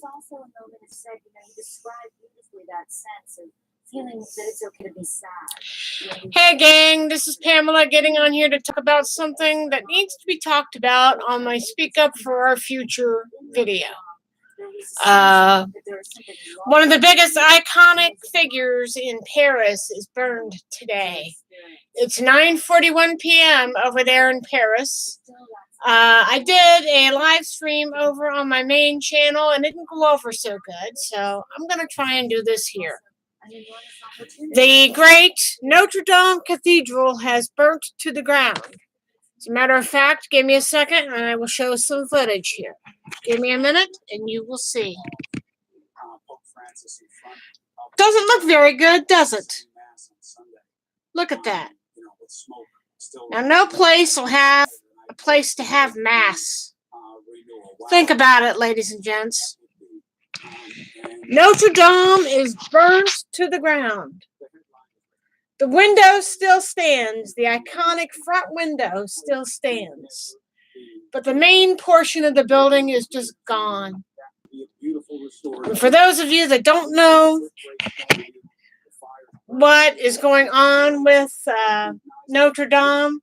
was also a moment of said, you described beautifully that sense of feeling that it's okay to be sad. Hey gang, this is Pamela getting on here to talk about something that needs to be talked about on my Speak Up for Our Future video. One of the biggest iconic figures in Paris is burned today. It's 9:41 p.m. over there in Paris. I did a live stream over on my main channel and it didn't go over so good, so I'm going to try and do this here. The great Notre Dame Cathedral has burnt to the ground. As a matter of fact, give me a second and I will show some footage here. Give me a minute and you will see. Doesn't look very good, does it? Look at that. Now, no place will have a place to have mass. Think about it, ladies and gents. Notre Dame is burnt to the ground. The window still stands. The iconic front window still stands. But the main portion of the building is just gone. And for those of you that don't know what is going on with Notre Dame,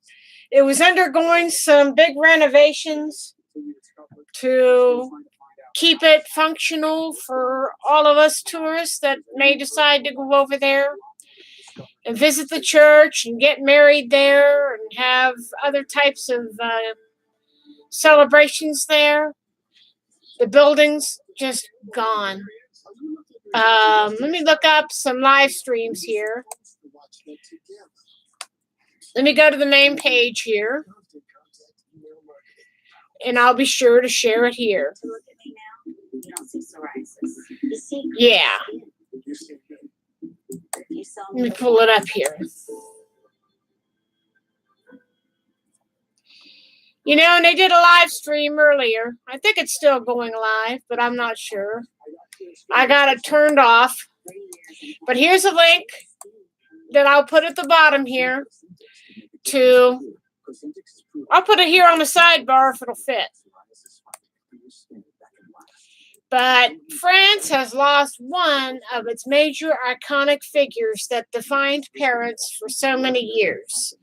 it was undergoing some big renovations to keep it functional for all of us tourists that may decide to go over there and visit the church and get married there and have other types of celebrations there. The building's just gone. Let me look up some live streams here. Let me go to the main page here. And I'll be sure to share it here. Yeah. Let me pull it up here. And they did a live stream earlier. I think it's still going live, but I'm not sure. I got it turned off. But here's a link that I'll put at the bottom here I'll put it here on the sidebar if it'll fit. But France has lost one of its major iconic figures that defined Paris for so many years.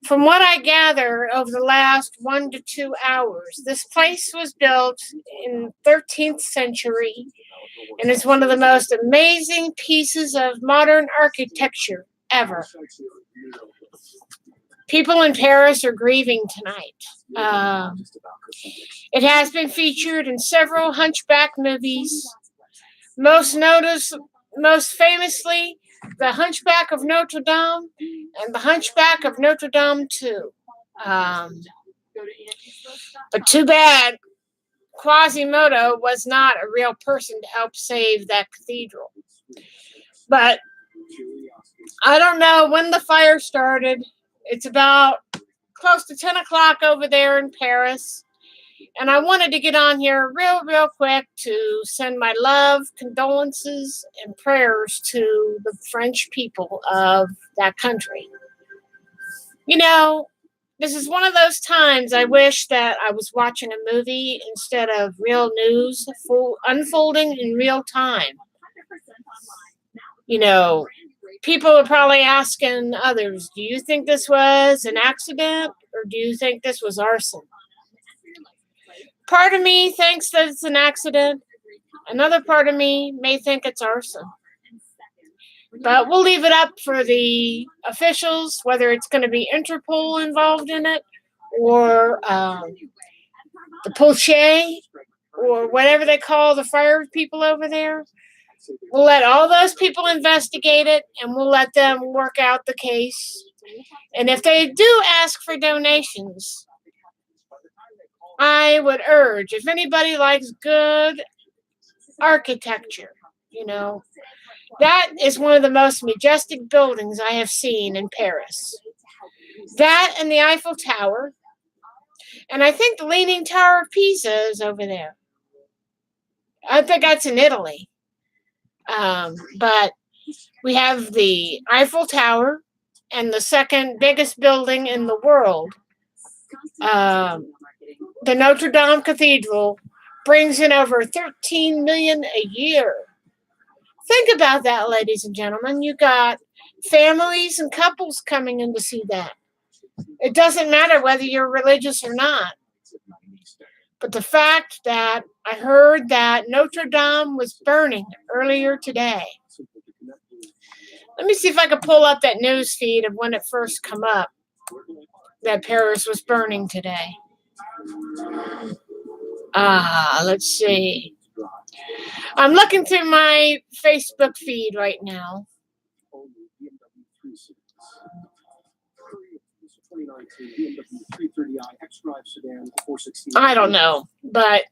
From what I gather over the last 1 to 2 hours, this place was built in the 13th century and is one of the most amazing pieces of modern architecture ever. People in Paris are grieving tonight. It has been featured in several Hunchback movies, most famously The Hunchback of Notre Dame and The Hunchback of Notre Dame 2. But too bad Quasimodo was not a real person to help save that cathedral. But I don't know when the fire started. It's about close to 10 o'clock over there in Paris. And I wanted to get on here real quick to send my love, condolences, and prayers to the French people of that country. This is one of those times I wish that I was watching a movie instead of real news unfolding in real time. People are probably asking others, do you think this was an accident or do you think this was arson? Part of me thinks that it's an accident. Another part of me may think it's arson. But we'll leave it up for the officials, whether it's going to be Interpol involved in it or the Poche or whatever they call the fire people over there. We'll let all those people investigate it and we'll let them work out the case. And if they do ask for donations, I would urge, if anybody likes good architecture, that is one of the most majestic buildings I have seen in Paris. That and the Eiffel Tower. And I think the Leaning Tower of Pisa is over there. I think that's in Italy. But we have the Eiffel Tower and the second biggest building in the world, the Notre Dame Cathedral, brings in over 13 million a year. Think about that, ladies and gentlemen. You got families and couples coming in to see that. It doesn't matter whether you're religious or not. But the fact that I heard that Notre Dame was burning earlier today. Let me see if I can pull up that news feed of when it first come up that Paris was burning today. Let's see. I'm looking through my Facebook feed right now. I don't know, but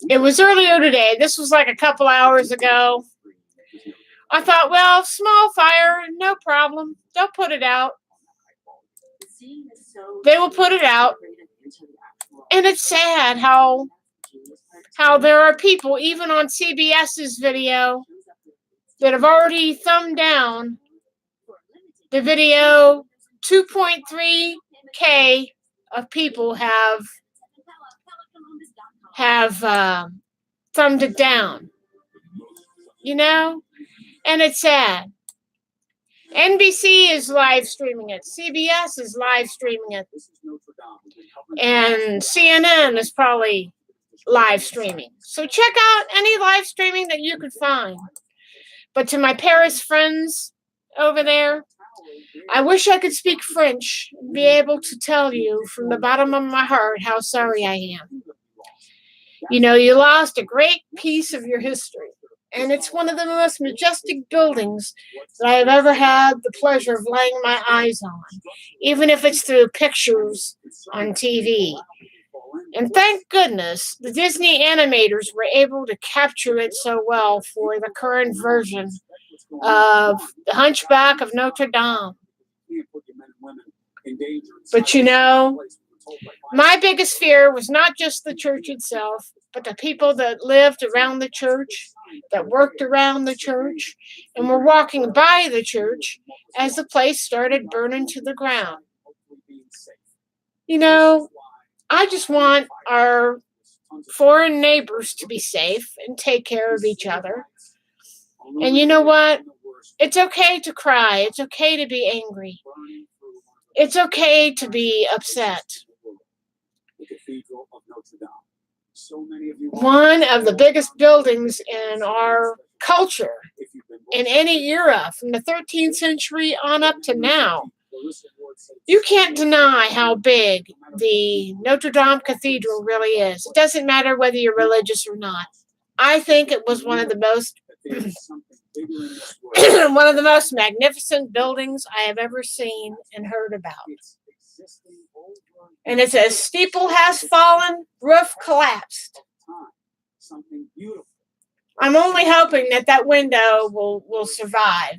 it was earlier today. This was like a couple hours ago. I thought, well, small fire, no problem. They'll put it out. They will put it out. And it's sad how there are people, even on CBS's video, that have already thumbed down the video. 2.3K of people have thumbed it down. You know? And it's sad. NBC is live streaming it. CBS is live streaming it. And CNN is probably live streaming. So check out any live streaming that you could find. But to my Paris friends over there, I wish I could speak French and be able to tell you from the bottom of my heart how sorry I am. You know, you lost a great piece of your history. And it's one of the most majestic buildings that I have ever had the pleasure of laying my eyes on, even if it's through pictures on TV. And thank goodness the Disney animators were able to capture it so well for the current version of The Hunchback of Notre Dame. But you know, my biggest fear was not just the church itself, but the people that lived around the church, that worked around the church, and were walking by the church as the place started burning to the ground. You know, I just want our foreign neighbors to be safe and take care of each other. And you know what? It's okay to cry. It's okay to be angry. It's okay to be upset. One of the biggest buildings in our culture in any era, from the 13th century on up to now. You can't deny how big the Notre Dame Cathedral really is. It doesn't matter whether you're religious or not. I think it was one of the most one of the most magnificent buildings I have ever seen and heard about. And it says, steeple has fallen, roof collapsed. I'm only hoping that window will survive.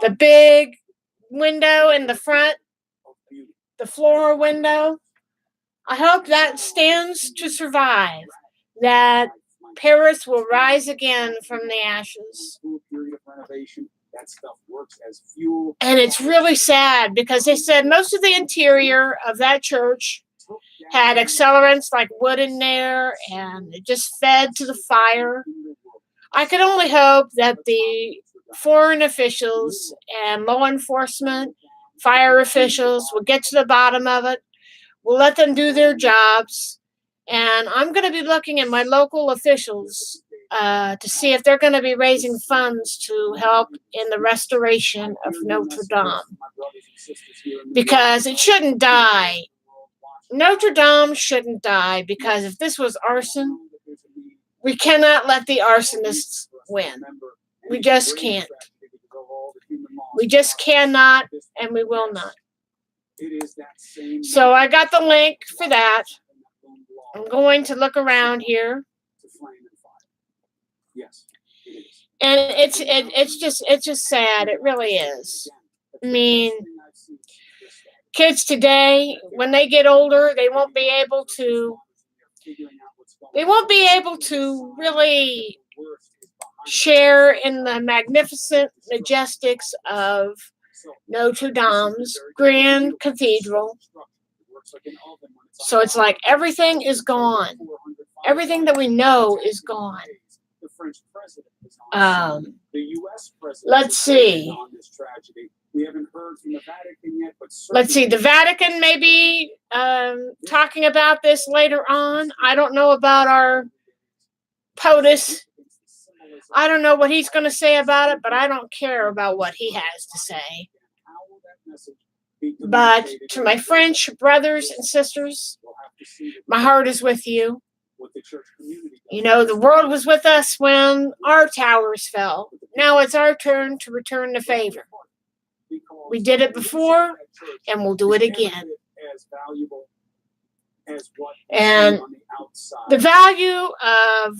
The big window in the front, the floor window, I hope that stands to survive, that Paris will rise again from the ashes. And it's really sad because they said most of the interior of that church had accelerants like wood in there, and it just fed to the fire. I could only hope that the foreign officials and law enforcement, fire officials will get to the bottom of it. We'll let them do their jobs. And I'm going to be looking at my local officials to see if they're going to be raising funds to help in the restoration of Notre Dame. Because it shouldn't die. Notre Dame shouldn't die, because if this was arson, we cannot let the arsonists win. We just can't. We just cannot, and we will not. So I got the link for that. I'm going to look around here. And it's just sad. It really is. I mean, kids today, when they get older, they won't be able to really share in the magnificent majestics of Notre Dame's grand cathedral. So it's like everything is gone. Everything that we know is gone. Let's see. Let's see. The Vatican may be talking about this later on. I don't know about our POTUS. I don't know what he's going to say about it, but I don't care about what he has to say. But to my French brothers and sisters, my heart is with you. You know, the world was with us when our towers fell. Now it's our turn to return the favor. We did it before, and we'll do it again. And the value of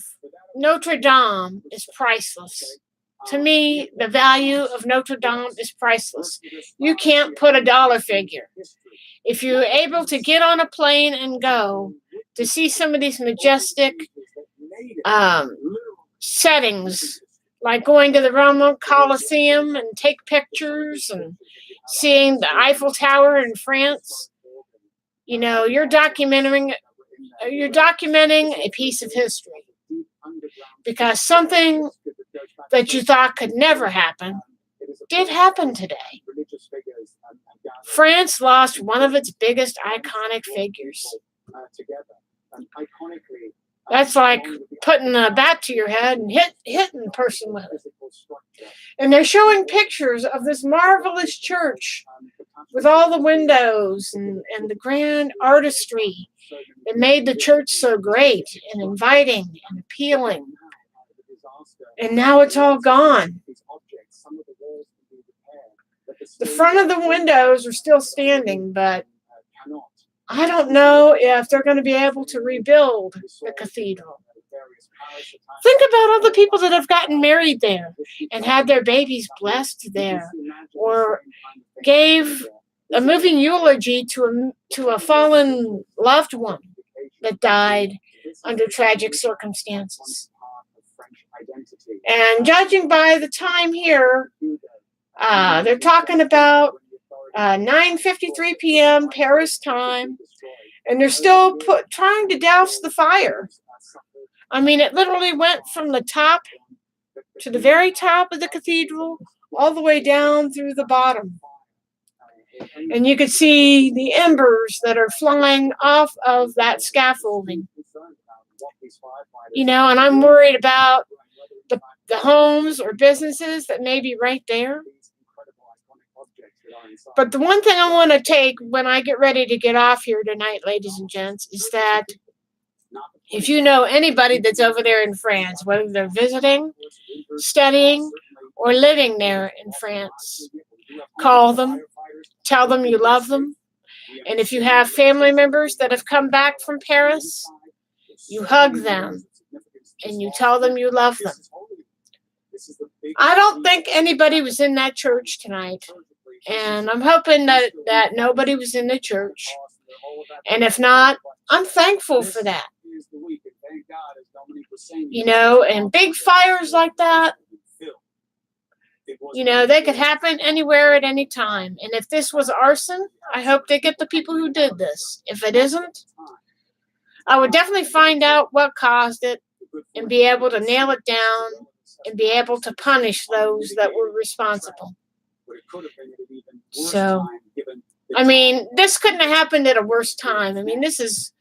Notre Dame is priceless. To me, the value of Notre Dame is priceless. You can't put a dollar figure. If you're able to get on a plane and go to see some of these majestic settings, like going to the Roman Colosseum and take pictures and seeing the Eiffel Tower in France, you know, you're documenting a piece of history, because something that you thought could never happen did happen today. France lost one of its biggest iconic figures. That's like putting a bat to your head and hitting the person with it. And they're showing pictures of this marvelous church with all the windows and the grand artistry that made the church so great and inviting and appealing. And now it's all gone. The front of the windows are still standing, but I don't know if they're going to be able to rebuild the cathedral. Think about all the people that have gotten married there and had their babies blessed there, or gave a moving eulogy to a fallen loved one that died under tragic circumstances. And judging by the time here, they're talking about 9:53 p.m. Paris time, and they're still trying to douse the fire. I mean, it literally went from the top to the very top of the cathedral, all the way down through the bottom. And you could see the embers that are flying off of that scaffolding. You know, and I'm worried about the homes or businesses that may be right there. But the one thing I want to take when I get ready to get off here tonight, ladies and gents, is that if you know anybody that's over there in France, whether they're visiting, studying, or living there in France, call them, tell them you love them. And if you have family members that have come back from Paris, you hug them and you tell them you love them. I don't think anybody was in that church tonight. And I'm hoping that nobody was in the church. And if not, I'm thankful for that. You know, and big fires like that, you know, they could happen anywhere at any time. And if this was arson, I hope they get the people who did this. If it isn't, I would definitely find out what caused it and be able to nail it down and be able to punish those that were responsible. So, I mean, this couldn't have happened at a worse time. I mean, this is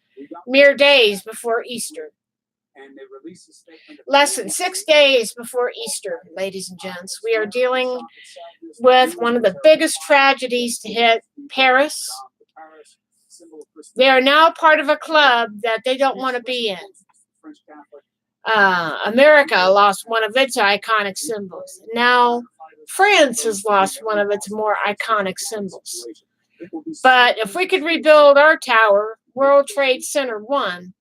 mere days before Easter. Less than 6 days before Easter, ladies and gents. We are dealing with one of the biggest tragedies to hit Paris. They are now part of a club that they don't want to be in. America lost one of its iconic symbols. Now, France has lost one of its more iconic symbols. But if we could rebuild our tower, World Trade Center 1,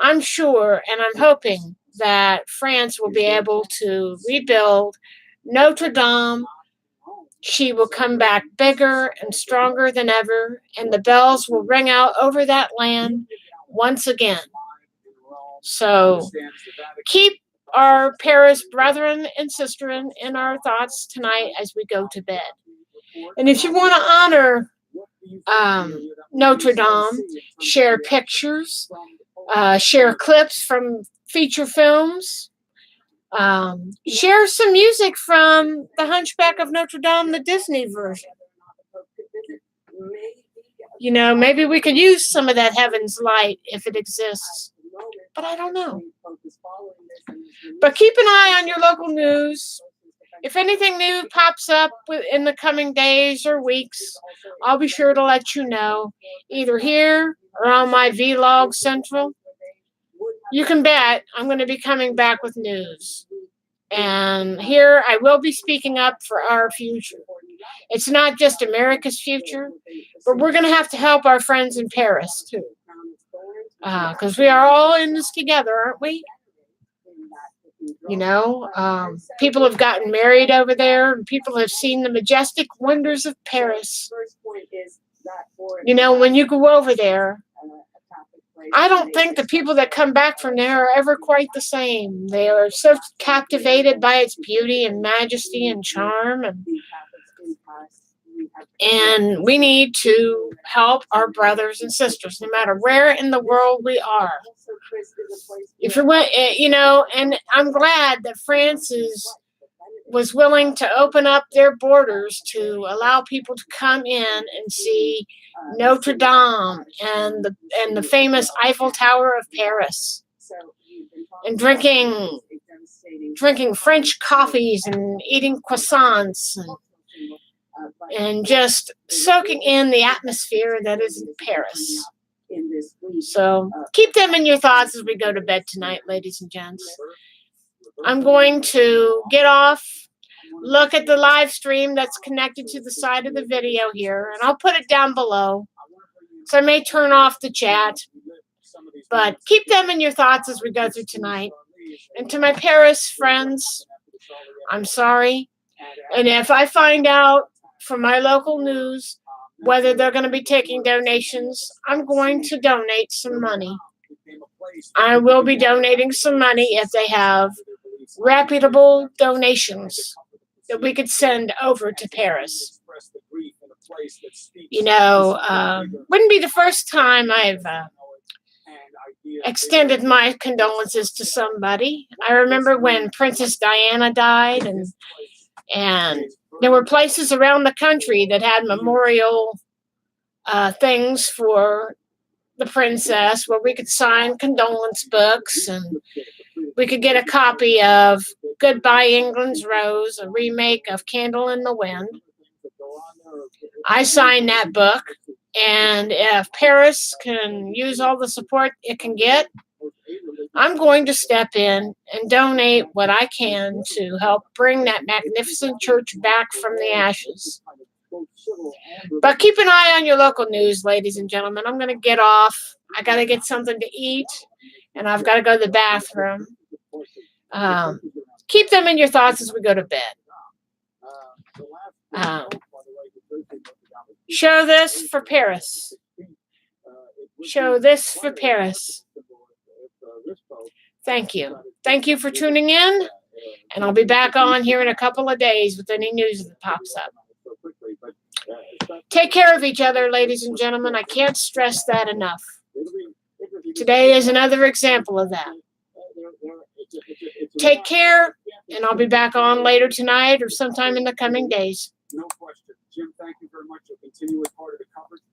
I'm sure and I'm hoping that France will be able to rebuild Notre Dame. She will come back bigger and stronger than ever, and the bells will ring out over that land once again. So keep our Paris brethren and sisterin in our thoughts tonight as we go to bed. And if you want to honor Notre Dame, share pictures, share clips from feature films, share some music from The Hunchback of Notre Dame, the Disney version. You know, maybe we could use some of that heaven's light if it exists, but I don't know. But keep an eye on your local news. If anything new pops up in the coming days or weeks, I'll be sure to let you know, either here or on my Vlog Central. You can bet I'm going to be coming back with news. And here I will be speaking up for our future. It's not just America's future, but we're going to have to help our friends in Paris too. Because we are all in this together, aren't we? You know, people have gotten married over there, and people have seen the majestic wonders of Paris. You know, when you go over there, I don't think the people that come back from there are ever quite the same. They are so captivated by its beauty and majesty and charm, and we need to help our brothers and sisters, no matter where in the world we are. If you went, you know, and I'm glad that France was willing to open up their borders to allow people to come in and see Notre Dame and the famous Eiffel Tower of Paris, and drinking French coffees and eating croissants and just soaking in the atmosphere that is in Paris. So keep them in your thoughts as we go to bed tonight, ladies and gents. I'm going to get off, look at the live stream that's connected to the side of the video here, and I'll put it down below. So I may turn off the chat, but keep them in your thoughts as we go through tonight. And to my Paris friends, I'm sorry. And if I find out from my local news whether they're going to be taking donations, I'm going to donate some money. I will be donating some money if they have reputable donations that we could send over to Paris. You know, wouldn't be the first time I've extended my condolences to somebody. I remember when Princess Diana died, and there were places around the country that had memorial things for the princess where we could sign condolence books, and we could get a copy of Goodbye England's Rose, a remake of Candle in the Wind. I signed that book, and if Paris can use all the support it can get, I'm going to step in and donate what I can to help bring that magnificent church back from the ashes. But keep an eye on your local news, ladies and gentlemen. I'm going to get off. I got to get something to eat, and I've got to go to the bathroom. Keep them in your thoughts as we go to bed. Show this for Paris. Show this for Paris. Thank you. Thank you for tuning in, and I'll be back on here in a couple of days with any news that pops up. Take care of each other, ladies and gentlemen. I can't stress that enough. Today is another example of that. Take care, and I'll be back on later tonight or sometime in the coming days. No question. Jim, thank you very much. You'll continue as part of the coverage.